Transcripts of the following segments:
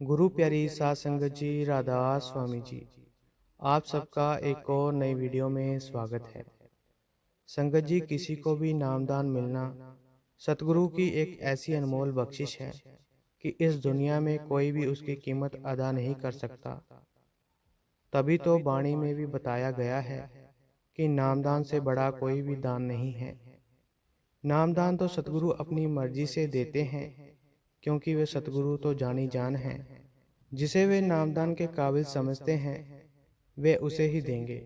गुरु प्यारी सात संगत जी, राधा स्वामी जी, आप सबका एक और नई वीडियो में स्वागत है। संगत जी, किसी को भी नामदान मिलना सतगुरु की एक ऐसी अनमोल बख्शिश है कि इस दुनिया में कोई भी उसकी कीमत अदा नहीं कर सकता। तभी तो वाणी में भी बताया गया है कि नामदान से बड़ा कोई भी दान नहीं है। नामदान तो सतगुरु अपनी मर्जी से देते हैं, क्योंकि वे सतगुरु तो जानी जान हैं। जिसे वे नामदान के काबिल समझते हैं, वे उसे ही देंगे।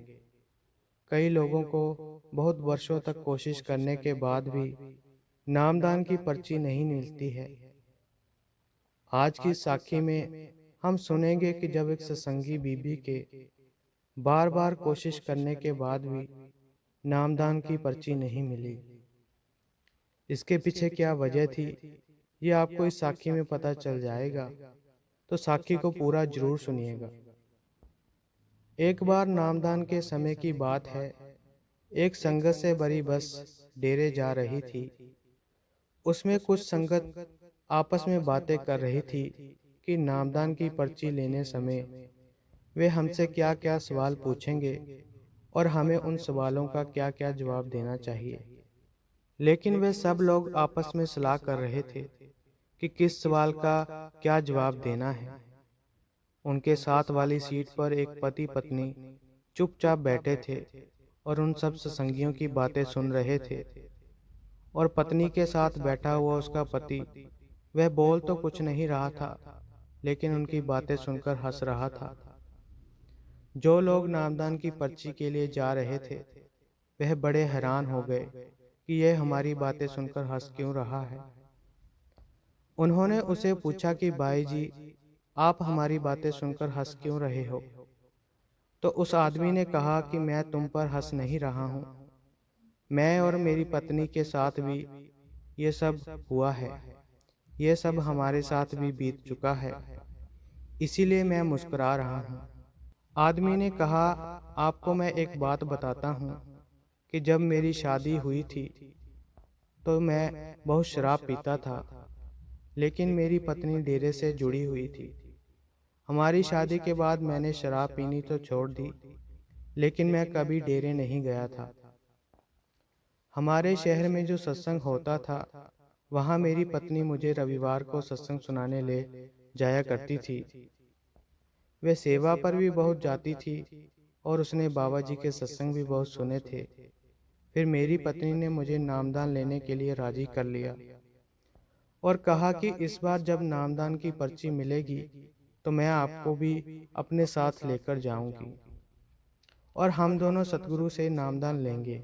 कई लोगों को बहुत वर्षों तक कोशिश करने के बाद भी नामदान की पर्ची नहीं मिलती है। आज की साखी में हम सुनेंगे कि जब एक सत्संगी बीबी के बार बार कोशिश करने के बाद भी नामदान की पर्ची नहीं मिली। इसके पीछे क्या वजह थी, ये आपको इस साखी में पता चल जाएगा, तो साखी को पूरा जरूर सुनिएगा। एक बार नामदान के समय की बात है। एक संगत से भरी बस डेरे जा रही थी। उसमें कुछ संगत आपस में बातें कर रही थी कि नामदान की पर्ची लेने समय वे हमसे क्या क्या सवाल पूछेंगे और हमें उन सवालों का क्या क्या जवाब देना चाहिए। लेकिन वे सब लोग आपस में सलाह कर रहे थे कि किस सवाल का क्या जवाब देना है। उनके साथ वाली सीट पर एक पति पत्नी चुपचाप बैठे थे और उन सब सत्संगियों की बातें सुन रहे थे। और पत्नी के साथ बैठा हुआ उसका पति, वह बोल तो कुछ नहीं रहा था, लेकिन उनकी बातें सुनकर हंस रहा था। जो लोग नामदान की पर्ची के लिए जा रहे थे, वह बड़े हैरान हो गए कि यह हमारी बातें सुनकर हंस क्यों रहा है। उन्होंने उसे पूछा कि भाई जी, आप हमारी बातें सुनकर हंस क्यों रहे हो। तो उस आदमी ने कहा कि मैं तुम पर हंस नहीं रहा हूँ, मैं और मेरी पत्नी के साथ भी ये सब हुआ है, ये सब हमारे साथ भी बीत चुका है, इसीलिए मैं मुस्कुरा रहा हूँ। आदमी ने कहा, आपको मैं एक बात बताता हूँ कि जब मेरी शादी हुई थी तो मैं बहुत शराब पीता था, लेकिन मेरी पत्नी डेरे से जुड़ी हुई थी। हमारी शादी के बाद मैंने शराब पीनी तो छोड़ दी, लेकिन मैं कभी डेरे नहीं गया था। हमारे शहर में जो सत्संग होता था, वहाँ मेरी पत्नी मुझे रविवार को सत्संग सुनाने ले जाया करती थी। वे सेवा पर भी बहुत जाती थी और उसने बाबा जी के सत्संग भी बहुत सुने थे। फिर मेरी पत्नी ने मुझे नामदान लेने के लिए राजी कर लिया और कहा कि इस बार जब नामदान की पर्ची मिलेगी तो मैं आपको भी अपने साथ लेकर जाऊंगी और हम दोनों सतगुरु से नामदान लेंगे।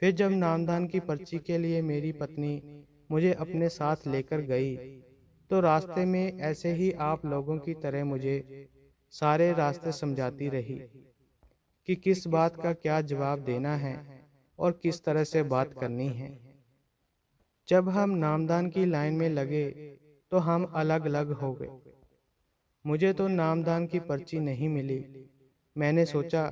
फिर जब नामदान की पर्ची के लिए मेरी पत्नी मुझे अपने साथ लेकर गई, तो रास्ते में ऐसे ही आप लोगों की तरह मुझे सारे रास्ते समझाती रही कि किस बात का क्या जवाब देना है और किस तरह से बात करनी है। जब हम नामदान की लाइन में लगे तो हम अलग अलग हो गए। मुझे तो नामदान की पर्ची नहीं मिली। मैंने सोचा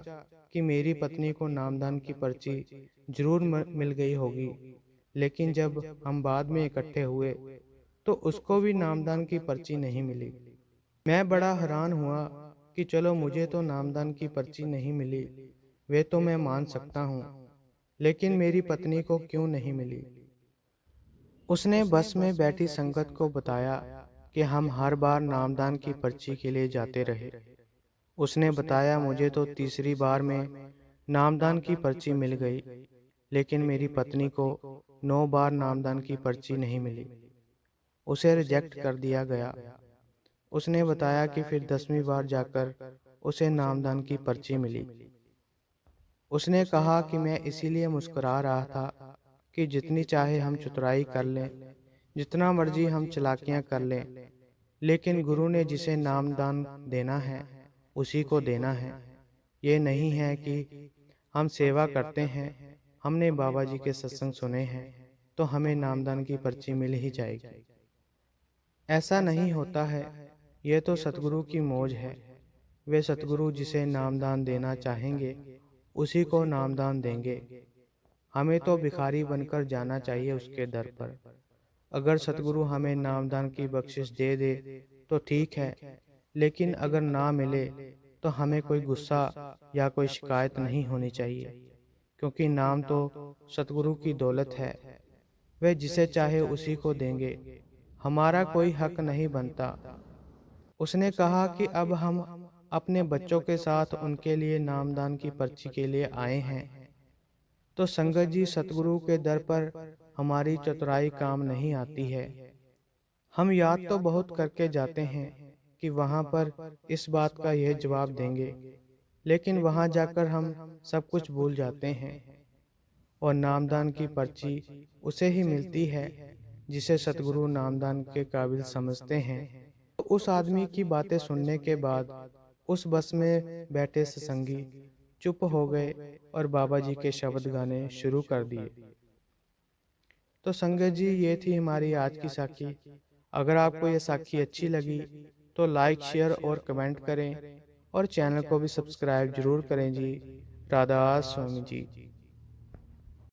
कि मेरी पत्नी को नामदान की पर्ची जरूर मिल गई होगी, लेकिन जब हम बाद में इकट्ठे हुए तो उसको भी नामदान की पर्ची नहीं मिली। मैं बड़ा हैरान हुआ कि चलो मुझे तो नामदान की पर्ची नहीं मिली, वे तो मैं मान सकता हूँ, लेकिन मेरी पत्नी को क्यों नहीं मिली। उसने बस में बैठी संगत को बताया कि हम हर बार नामदान की पर्ची के लिए जाते रहे। उसने बताया, मुझे तो तीसरी बार में नामदान की पर्ची मिल गई, लेकिन मेरी पत्नी को 9 बार नामदान की पर्ची नहीं मिली, उसे रिजेक्ट कर दिया गया। उसने बताया कि फिर 10वीं बार जाकर उसे नामदान की पर्ची मिली। उसने कहा कि मैं इसीलिए मुस्कुरा रहा था कि जितनी चाहे हम चतुराई कर लें, जितना मर्जी हम चालाकियां कर लें, लेकिन गुरु ने जिसे नामदान देना है उसी को देना है। ये नहीं है कि हम सेवा करते हैं, हमने बाबा जी के सत्संग सुने हैं तो हमें नामदान की पर्ची मिल ही जाएगी। ऐसा नहीं होता है। ये तो सतगुरु की मौज है। वे सतगुरु जिसे नामदान देना चाहेंगे उसी को नामदान देंगे। हमें तो भिखारी बनकर जाना चाहिए उसके दर पर। अगर सतगुरु हमें नामदान की बख्शिश दे दे तो ठीक है, लेकिन अगर ना मिले तो हमें कोई गुस्सा या कोई शिकायत नहीं होनी चाहिए, क्योंकि नाम तो सतगुरु की दौलत है। वे जिसे चाहे उसी को देंगे, हमारा कोई हक नहीं बनता। उसने कहा कि अब हम अपने बच्चों के साथ उनके लिए नामदान की पर्ची के लिए आए हैं। तो संगत जी, सतगुरु के दर पर हमारी चतुराई काम नहीं आती है। हम याद तो बहुत करके जाते हैं कि वहाँ पर इस बात का यह जवाब देंगे, लेकिन वहाँ जाकर हम सब कुछ भूल जाते हैं। और नामदान की पर्ची उसे ही मिलती है जिसे सतगुरु नामदान के काबिल समझते हैं। तो उस आदमी की बातें सुनने के बाद उस बस में बैठे सत्संगी चुप हो गए और बाबा जी के शब्द गाने शुरू कर दिए। तो संगत जी, ये थी हमारी आज की साखी। अगर आपको ये साखी अच्छी लगी तो लाइक, शेयर और कमेंट करें, और चैनल को भी सब्सक्राइब जरूर करें जी। राधा स्वामी जी।